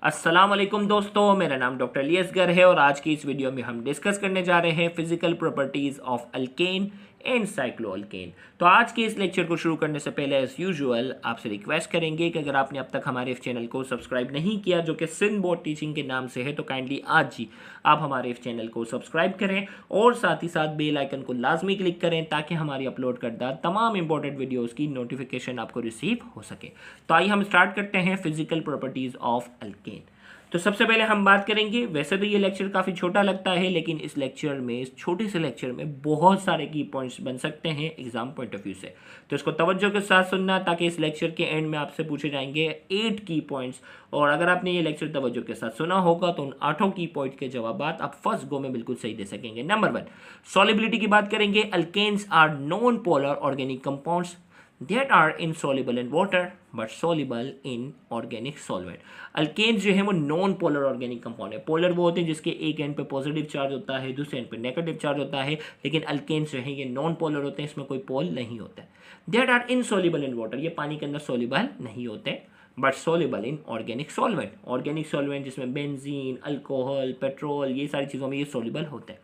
अस्सलाम वालेकुम दोस्तों, मेरा नाम डॉक्टर लियसगर है और आज की इस वीडियो में हम डिस्कस करने जा रहे हैं physical properties of alkane and cycloalkane. तो आज के इस लेक्चर को शुरू करने से पहले एज यूजुअल आपसे रिक्वेस्ट करेंगे कि अगर आपने अब तक हमारे इस चैनल को सब्सक्राइब नहीं किया, जो कि सिंध बोर्ड टीचिंग के नाम से है, तो काइंडली आज ही आप हमारे इस चैनल को सब्सक्राइब करें और साथ ही साथ बेल आइकन को लाजमी क्लिक करें ताकि हमारी अपलोड करदा तमाम इंपॉर्टेंट वीडियोज़ की नोटिफिकेशन आपको रिसीव हो सके। तो आइए हम स्टार्ट करते हैं फिजिकल प्रॉपर्टीज ऑफ अल्केन। तो सबसे पहले हम बात करेंगे, वैसे तो ये लेक्चर काफ़ी छोटा लगता है, लेकिन इस लेक्चर में, इस छोटे से लेक्चर में बहुत सारे की पॉइंट्स बन सकते हैं एग्जाम पॉइंट ऑफ व्यू से। तो इसको तवज्जो के साथ सुनना ताकि इस लेक्चर के एंड में आपसे पूछे जाएंगे 8 की पॉइंट्स, और अगर आपने ये लेक्चर तवज्जो के साथ सुना होगा तो उन 8 की पॉइंट के जवाब आप फर्स्ट गो में बिल्कुल सही दे सकेंगे। नंबर 1, सॉलिबिलिटी की बात करेंगे। Alkanes are non polar organic compounds that are insoluble in water but soluble in organic solvent। Alkanes जो है वो नॉन पोलर ऑर्गेनिक कंपाउंड है। पोलर वो होते हैं जिसके एक एंड पे पॉजिटिव चार्ज होता है, दूसरे एंड पे नेगेटिव चार्ज होता है, लेकिन अल्केन्स जो है ये नॉन पोलर होते हैं, इसमें कोई पोल नहीं होता है। that are insoluble in water, ये पानी के अंदर सोल्यूबल नहीं होते, but soluble in organic solvent. Organic solvent जिसमें बेंजीन, अल्कोहल, पेट्रोल, ये सारी चीज़ों में ये सोल्यूबल होते हैं।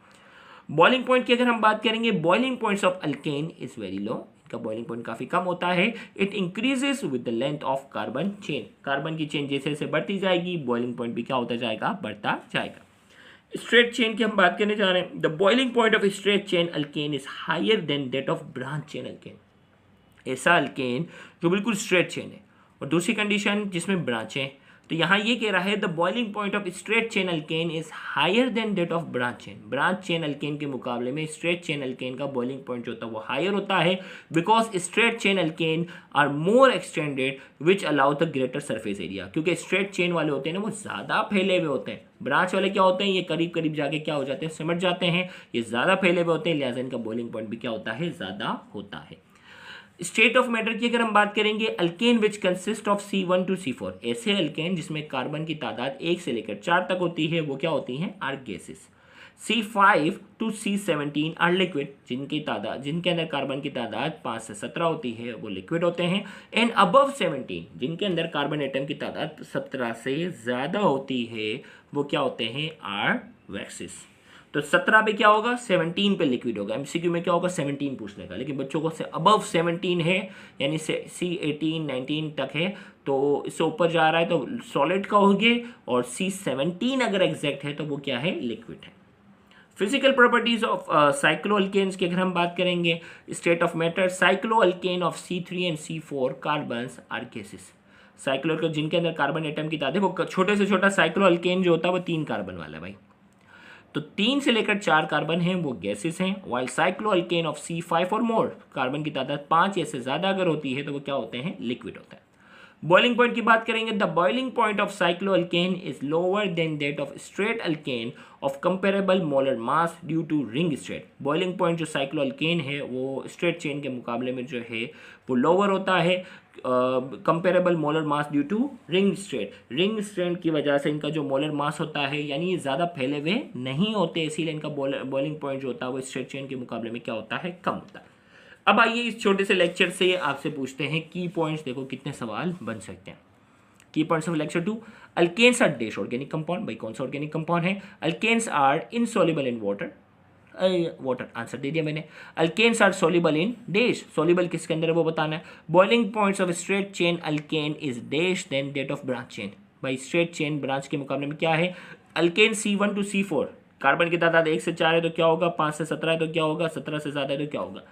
बॉइलिंग पॉइंट की अगर हम बात करेंगे, boiling points of alkane is very low, का बॉइलिंग पॉइंट काफी कम होता है। It increases with the length of carbon chain, carbon की चेन जैसे जैसे बढ़ती जाएगी बॉइलिंग पॉइंट भी क्या होता जाएगा, बढ़ता जाएगा। स्ट्रेट चेन की हम बात करने जा रहे हैं। The boiling point of straight chain alkane is higher than that of branch chain alkane. ऐसा अल्केन जो बिल्कुल स्ट्रेट चेन है, और दूसरी कंडीशन जिसमें ब्रांचें, तो यहाँ ये कह रहा है the boiling point of straight chain alkane is higher than that of branch chain. Branch chain alkane के मुकाबले में स्ट्रेट चेन अल्केन का बॉइलिंग पॉइंट जो होता है वो हायर होता है, because straight chain alkane are more extended which allow the greater surface area. क्योंकि स्ट्रेट चेन वाले होते हैं ना वो ज़्यादा फैले हुए होते हैं, ब्रांच वाले क्या होते हैं, ये करीब करीब जाके क्या हो जाते हैं, सिमट जाते हैं, ये ज़्यादा फैले हुए होते हैं, लिहाजा इनका बॉइलिंग पॉइंट भी क्या होता है, ज़्यादा होता है। स्टेट ऑफ मैटर की अगर हम बात करेंगे, alkane which consist of C1 to C4, ऐसे अल्केन जिसमें कार्बन की तादाद 1 से लेकर 4 तक होती है वो क्या होती हैं, are gases. C5 to C17 are liquid, जिनके अंदर कार्बन की तादाद 5 से 17 होती है वो लिक्विड होते हैं। एंड अबव 17, जिनके अंदर कार्बन एटम की तादाद 17 से ज़्यादा होती है वो क्या होते हैं, आर वैक्सेस। तो 17 पे क्या होगा, 17 पे लिक्विड होगा। एमसीक्यू में क्या होगा, 17 पूछने का, लेकिन बच्चों को से अबव 17 है, यानी C18 19 तक है, तो इससे ऊपर जा रहा है तो सॉलिड का होगे, और C17 अगर एग्जैक्ट है तो वो क्या है, लिक्विड है। फिजिकल प्रॉपर्टीज ऑफ साइक्लोअल्केन्स की अगर हम बात करेंगे, state of matter, cycloalkane of C3 and C4 carbons are gases. Cycloalkane जिनके अंदर कार्बन एटम की तादाद, वो छोटे से छोटा साइक्लोअल्केन जो होता है वो 3 कार्बन वाला है भाई, तो 3 से लेकर 4 कार्बन हैं वो गैसेस हैं। वाइल साइक्लोअल्केन ऑफ C5 और मोर, कार्बन की तादाद 5 या से ज़्यादा अगर होती है तो वो क्या होते हैं, लिक्विड होता है। बॉइलिंग पॉइंट की बात करेंगे, the boiling point of cycloalkane is lower than that of straight alkane of comparable molar mass due to ring straight. Boiling point जो साइक्लोअल्केन है वो स्ट्रेट चेन के मुकाबले में जो है वो लोअर होता है, comparable molar mass due to ring strain. Ring strain की वजह से इनका जो मोलर मास होता है, यानी ये ज़्यादा फैले हुए नहीं होते, इसीलिए इनका बॉइलिंग पॉइंट जो होता है वो स्ट्रेट चेन के मुकाबले में क्या होता है, कम होता है। अब आइए इस छोटे से लेक्चर से आपसे पूछते हैं की पॉइंट्स, देखो कितने सवाल बन सकते हैं। Key points of lecture 2, alkanes are dash organic compound. भाई कौन सा ऑर्गेनिक कंपाउंड है, alkanes are insoluble in water. Water answer दे दिया मैंने। Alkanes are soluble in dash, soluble किसके अंदर है वो बताना है। Boiling points of straight chain alkane is dash than that of branch chain. भाई स्ट्रेट चेन ब्रांच के मुकाबले में क्या है, alkane C1 to C4, carbon की तादाद 1 से 4 है तो क्या होगा, 5 से 17 है तो क्या होगा, 17 से ज़्यादा है तो क्या होगा।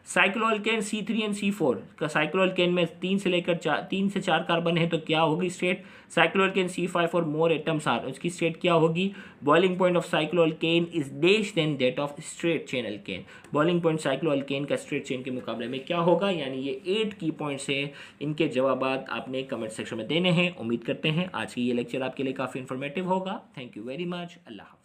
साइक्लोअल्केन C3 एंड C4 का, साइक्लोअल्केन में 3 से 4 कार्बन है तो क्या होगी स्टेट। साइक्लोअल्केन C5 और मोर एटम्स आर, उसकी स्टेट क्या होगी। Boiling point of cycloalkane is dash than that of straight chain alkane. Boiling point cycloalkane का स्ट्रेट चेन के मुकाबले में क्या होगा, यानी ये 8 की पॉइंट्स है, इनके जवाब आपने कमेंट सेक्शन में देने हैं। उम्मीद करते हैं आज की ये लेक्चर आपके लिए काफ़ी इंफॉर्मेटिव होगा। Thank you very much. अल्लाह हाफ़िज़।